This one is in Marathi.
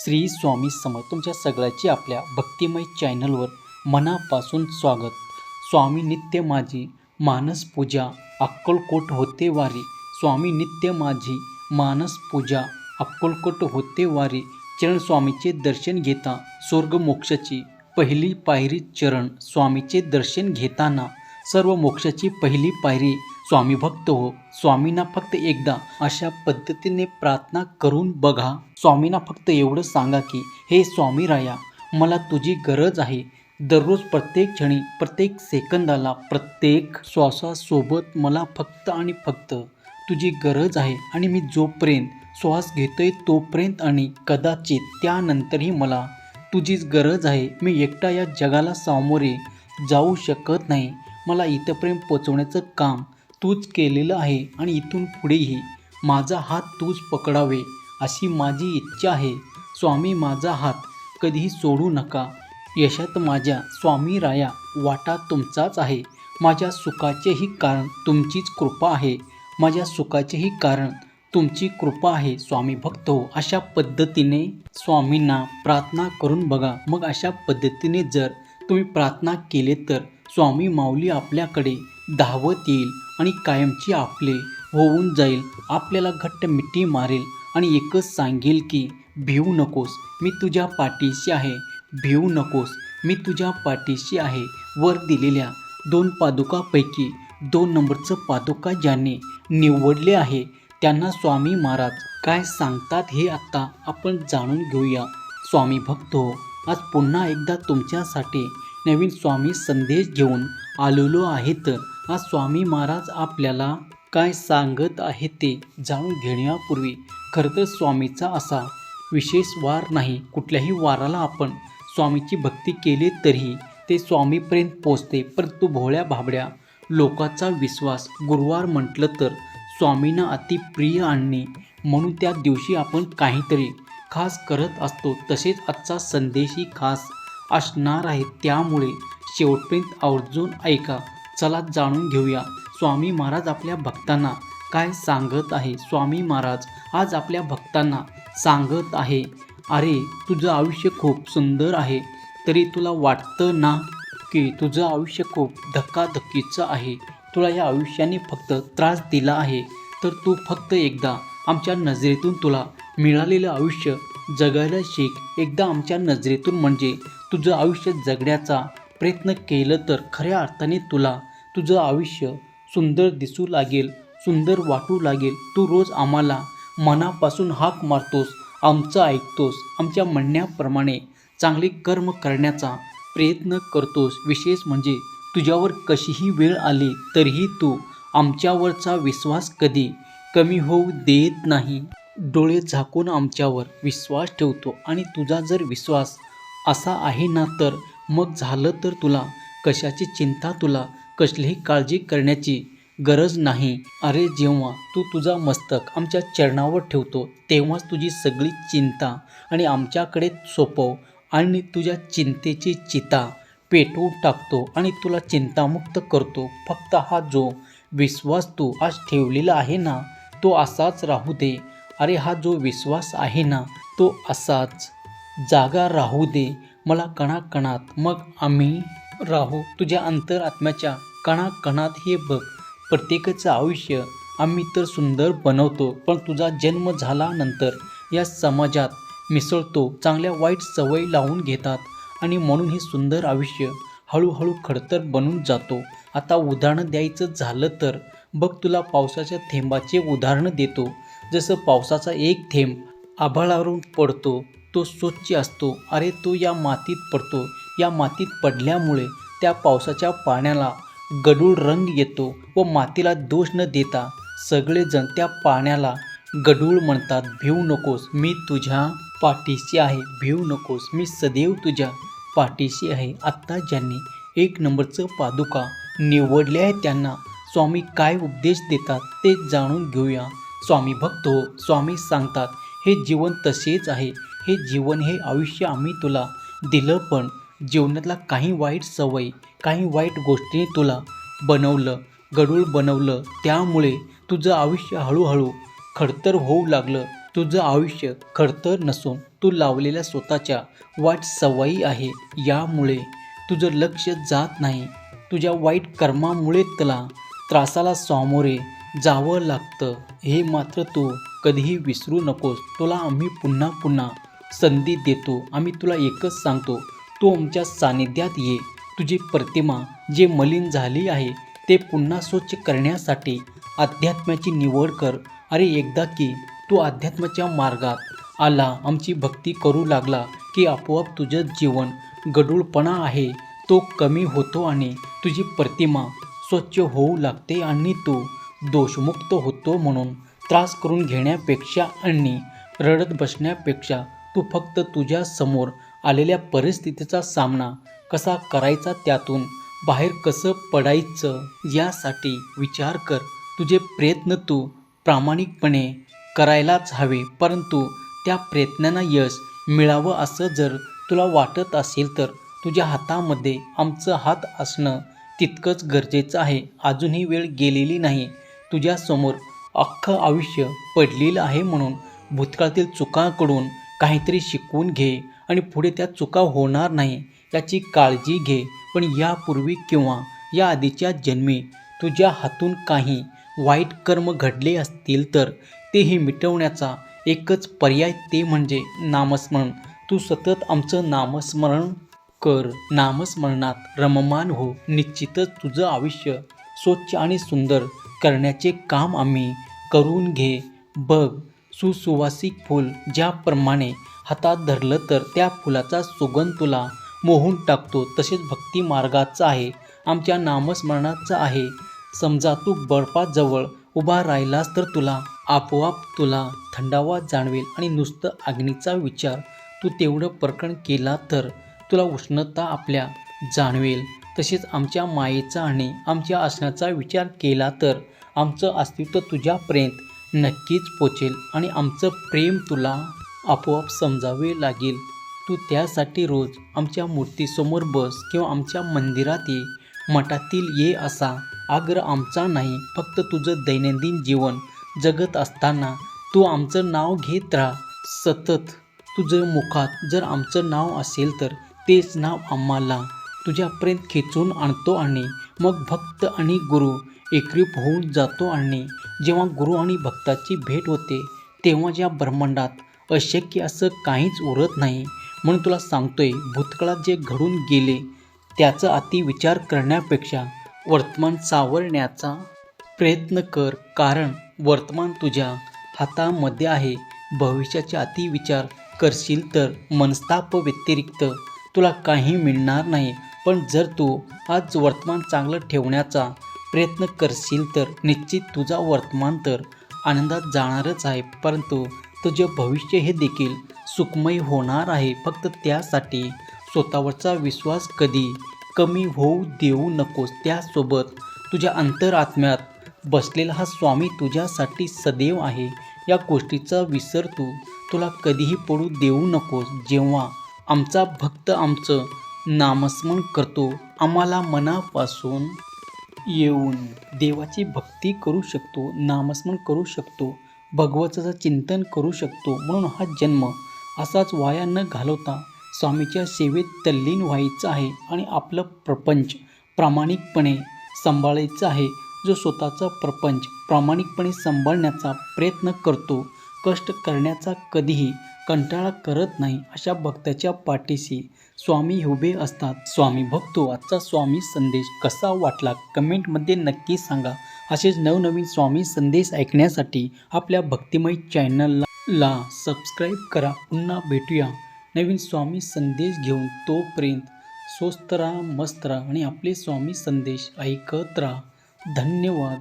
श्री स्वामी समर्थ तुमच्या सगळ्याची आपल्या भक्तिमय चॅनलवर मनापासून स्वागत. स्वामी नित्य माझी मानस पूजा अक्कलकोट होते वारी. स्वामी नित्य माझी मानस पूजा अक्कलकोट होते वारी. चरण स्वामीचे दर्शन घेता स्वर्ग मोक्षाची पहिली पायरी. चरण स्वामीचे दर्शन घेताना सर्व मोक्षाची पहिली पायरी. स्वामी भक्त हो, स्वामींना फक्त एकदा अशा पद्धतीने प्रार्थना करून बघा. स्वामींना फक्त एवढं सांगा की हे स्वामी राया, मला तुझी गरज आहे. दररोज प्रत्येक क्षणी, प्रत्येक सेकंदाला, प्रत्येक श्वासासोबत मला फक्त आणि फक्त तुझी गरज आहे. आणि मी जोपर्यंत श्वास घेतोय तोपर्यंत आणि कदाचित त्यानंतरही मला तुझीच गरज आहे. मी एकटा या जगाला सामोरे जाऊ शकत नाही. मला इथपर्यंत पोचवण्याचं काम तूच केलेलं आहे आणि इथून पुढेही माझा हात तूच पकडावे अशी माझी इच्छा आहे. स्वामी, माझा हात कधीही सोडू नका. यशात माझ्या स्वामी राया वाटा तुमचाच आहे. माझ्या सुखाचेही कारण तुमचीच कृपा आहे. माझ्या सुखाचेही कारण तुमची कृपा आहे. स्वामी भक्त हो, अशा पद्धतीने स्वामींना प्रार्थना करून बघा. मग अशा पद्धतीने जर तुम्ही प्रार्थना केले तर स्वामी माऊली आपल्याकडे धावत येईल आणि कायमची आपले होऊन जाईल. आपल्याला घट्ट मिठी मारेल आणि एकच सांगेल की भिवू नकोस, मी तुझ्या पाठीशी आहे. भिवू नकोस, मी तुझ्या पाठीशी आहे. वर दिलेल्या 2 पादुकापैकी 2 नंबरचं पादुका ज्याने निवडले आहे त्यांना स्वामी महाराज काय सांगतात हे आता आपण जाणून घेऊया. स्वामी भक्त हो, आज पुन्हा एकदा तुमच्यासाठी नवीन स्वामी संदेश घेऊन आलेलो आहे. तर आज स्वामी महाराज आपल्याला काय सांगत आहे ते जाणून घेण्यापूर्वी खरं तर स्वामीचा असा विशेष वार नाही. कुठल्याही वाराला आपण स्वामीची भक्ती केली तरीही ते स्वामीपर्यंत पोचते. परंतु भोळ्या भाबड्या लोकांचा विश्वास गुरुवार म्हटलं तर स्वामींना अतिप्रिय आणणे म्हणून त्या दिवशी आपण काहीतरी खास करत असतो. तसेच आजचा संदेशही खास असणार आहे, त्यामुळे शेवटपर्यंत आवर्जून ऐका. चला जाणून घेऊया स्वामी महाराज आपल्या भक्तांना काय सांगत आहे. स्वामी महाराज आज आपल्या भक्तांना सांगत आहे, अरे तुझं आयुष्य खूप सुंदर आहे, तरी तुला वाटतं ना की तुझं आयुष्य खूप धक्काधक्कीचं आहे. तुला या आयुष्याने फक्त त्रास दिला आहे. तर तू फक्त एकदा आमच्या नजरेतून तुला मिळालेलं आयुष्य जगायला शिक. एकदा आमच्या नजरेतून म्हणजे तुझं आयुष्य जगण्याचा प्रयत्न केलं तर खऱ्या अर्थाने तुला तुझं आयुष्य सुंदर दिसू लागेल, सुंदर वाटू लागेल. तू रोज आम्हाला मनापासून हाक मारतोस, आमचं ऐकतोस, आमच्या म्हणण्याप्रमाणे चांगले कर्म करण्याचा प्रयत्न करतोस. विशेष म्हणजे तुझ्यावर कशीही वेळ आली तरीही तू आमच्यावरचा विश्वास कधी कमी होऊ देत नाही. डोळे झाकून आमच्यावर विश्वास ठेवतो आणि तुझा जर विश्वास असा आहे ना तर मग झालं तर तुला कशाची चिंता, तुला कसलीही काळजी करण्याची गरज नाही. अरे जेव्हा तू तुझा मस्तक आमच्या चरणावर ठेवतो तेव्हाच तुझी सगळी चिंता आणि आमच्याकडे सोपव आणि तुझ्या चिंतेची चिता पेटवून टाकतो आणि तुला चिंतामुक्त करतो. फक्त हा जो विश्वास तू आज ठेवलेला आहे ना तो असाच राहू दे. अरे हा जो विश्वास आहे ना तो असाच जागा राहू दे. मला कणाकणात मग आम्ही राहू. तुझ्या अंतरात्म्याच्या कणाकणात हे बघ, प्रत्येकाचं आयुष्य आम्ही तर सुंदर बनवतो, पण तुझा जन्म झाल्यानंतर या समाजात मिसळतो, चांगल्या वाईट सवयी लावून घेतात आणि म्हणून हे सुंदर आयुष्य हळूहळू खडतर बनून जातो. आता उदाहरण द्यायचं झालं तर बघ, तुला पावसाच्या थेंबाचे उदाहरण देतो. जसं पावसाचा एक थेंब आभाळावरून पडतो, तो स्वच्छ असतो. अरे तो या मातीत पडतो, या मातीत पडल्यामुळे त्या पावसाच्या पाण्याला गडूळ रंग येतो व मातीला दोष न देता सगळेजण त्या पाण्याला गडूळ म्हणतात. भिवू नकोस, मी तुझ्या पाठीशी आहे. भिवू नकोस, मी सदैव तुझ्या पाठीशी आहे. आत्ता ज्यांनी 1 नंबरचं पादुका निवडले आहे त्यांना स्वामी काय उपदेश देतात ते जाणून घेऊया. स्वामी भक्त हो, स्वामी सांगतात, हे जीवन तसेच आहे. हे जीवन, हे आयुष्य आम्ही तुला दिलं, पण जीवनातला काही वाईट सवयी, काही वाईट गोष्टींनी तुला बनवलं, गडूळ बनवलं. त्यामुळे तुझं आयुष्य हळूहळू खडतर होऊ लागलं. तुझं आयुष्य खडतर नसून तू लावलेल्या स्वतःच्या वाईट सवयी आहे. यामुळे तुझं लक्ष जात नाही. तुझ्या वाईट कर्मामुळे तुला त्रासाला सामोरे जावं लागतं. हे मात्र तू कधीही विसरू नकोस. तुला आम्ही पुन्हा पुन्हा संधी देतो. आम्ही तुला एकच सांगतो, तू आमच्या सानिध्यात ये. तुझी प्रतिमा जे मलिन झाली आहे ते पुन्हा स्वच्छ करण्यासाठी अध्यात्माची निवड कर. अरे एकदा की तू अध्यात्माच्या मार्गात आला, आमची भक्ती करू लागला की आपोआप तुझं जीवन गढूळपणा आहे तो कमी होतो आणि तुझी प्रतिमा स्वच्छ होऊ लागते आणि तू दोषमुक्त होतो. म्हणून त्रास करून घेण्यापेक्षा आणि रडत बसण्यापेक्षा तू फक्त तुझ्या समोर आलेल्या परिस्थितीचा सामना कसा करायचा, त्यातून बाहेर कसं पडायचं यासाठी विचार कर. तुझे प्रयत्न तू प्रामाणिकपणे करायलाच हवे, परंतु त्या प्रयत्नांना यश मिळावं असं जर तुला वाटत असेल तर तुझ्या हातामध्ये आमचं हात असणं तितकंच गरजेचं आहे. अजूनही वेळ गेलेली नाही. तुझ्यासमोर अख्खं आयुष्य पडलेलं आहे. म्हणून भूतकाळातील चुकांकडून काहीतरी शिकवून घे आणि पुढे त्या चुका होणार नाही याची काळजी घे. पण यापूर्वी किंवा या आधीच्या जन्मी तुझ्या हातून काही वाईट कर्म घडले असतील तर तेही मिटवण्याचा एकच पर्याय, ते म्हणजे नामस्मरण. तू सतत आमचं नामस्मरण कर. नामस्मरणात रममान हो. निश्चितच तुझं आयुष्य स्वच्छ आणि सुंदर करण्याचे काम आम्ही करून घे. बघ, सुवासिक फूल ज्याप्रमाणे हातात धरलं तर त्या फुलाचा सुगंध तुला मोहून टाकतो, तसेच भक्ती मार्गाचा आहे, आमच्या नामस्मरणाचा आहे. समजा तू बर्फाजवळ उभा राहिलास तर तुला आपोआप थंडावा जाणवेल आणि नुसतं अग्नीचा विचार तू तेवढं प्रकरण केला तर तुला उष्णता आपल्या जाणवेल. तसेच आमच्या मायेचा आणि आमच्या असण्याचा विचार केला तर आमचं अस्तित्व तुझ्यापर्यंत नक्कीच पोचेल आणि आमचं प्रेम तुला आपोआप समजावे लागेल. तू त्यासाठी रोज आमच्या मूर्तीसमोर बस किंवा आमच्या मंदिरात ये, मठातील ये असा आग्रह आमचा नाही. फक्त तुझं दैनंदिन जीवन जगत असताना तू आमचं नाव घेत राहा. सतत तुझं मुखात जर आमचं नाव असेल तर तेच नाव आम्हाला तुझ्यापर्यंत खेचून आणतो आणि मग भक्त आणि गुरु एकरूप होऊन जातो. आणि जेव्हा गुरु आणि भक्ताची भेट होते तेव्हा या ब्रह्मांडात अशक्य असं काहीच उरत नाही. म्हणून तुला सांगतोय, भूतकाळात जे घडून गेले त्याचा अतिविचार करण्यापेक्षा वर्तमान सावरण्याचा प्रयत्न कर, कारण वर्तमान तुझ्या हातामध्ये आहे. भविष्याचे अतिविचार करशील तर मनस्ताप व्यतिरिक्त तुला काही मिळणार नाही. पण जर तू आज वर्तमान चांगलं ठेवण्याचा प्रयत्न करशील तर निश्चित तुझा वर्तमान तर आनंदात जाणारच आहे, परंतु तुझे भविष्य हे देखील सुखमय होणार आहे. फक्त त्यासाठी स्वतःवरचा विश्वास कधी कमी होऊ देऊ नकोस. त्यासोबत तुझ्या अंतरात्म्यात बसलेला हा स्वामी तुझ्यासाठी सदैव आहे. या गोष्टीचा विसर तुला कधीही पडू देऊ नकोस. जेव्हा आमचा भक्त आमचं नामस्मरण करतो, आम्हाला मनापासून येऊन देवाची भक्ती करू शकतो, नामस्मरण करू शकतो, भगवंताचं चिंतन करू शकतो. म्हणून हा जन्म असाच वाया न घालवता स्वामीच्या सेवेत तल्लीन व्हायचं आहे आणि आपलं प्रपंच प्रामाणिकपणे सांभाळायचं आहे. जो स्वतःचा प्रपंच प्रामाणिकपणे सांभाळण्याचा प्रयत्न करतो, कष्ट करण्याचा कधीही कंटाळा करत नाही, अशा भक्ताच्या पाठीशी स्वामी उभे असतात. स्वामी भक्तो, आजचा स्वामी संदेश कसा वाटला कमेंटमध्ये नक्की सांगा. असेच नवनवीन स्वामी संदेश ऐकण्यासाठी आपल्या भक्तिमय चॅनलला सबस्क्राईब करा. पुन्हा भेटूया नवीन स्वामी संदेश घेऊन. तोपर्यंत स्वस्त राहा, मस्त राहा आणि आपले स्वामी संदेश ऐकत राहा. धन्यवाद.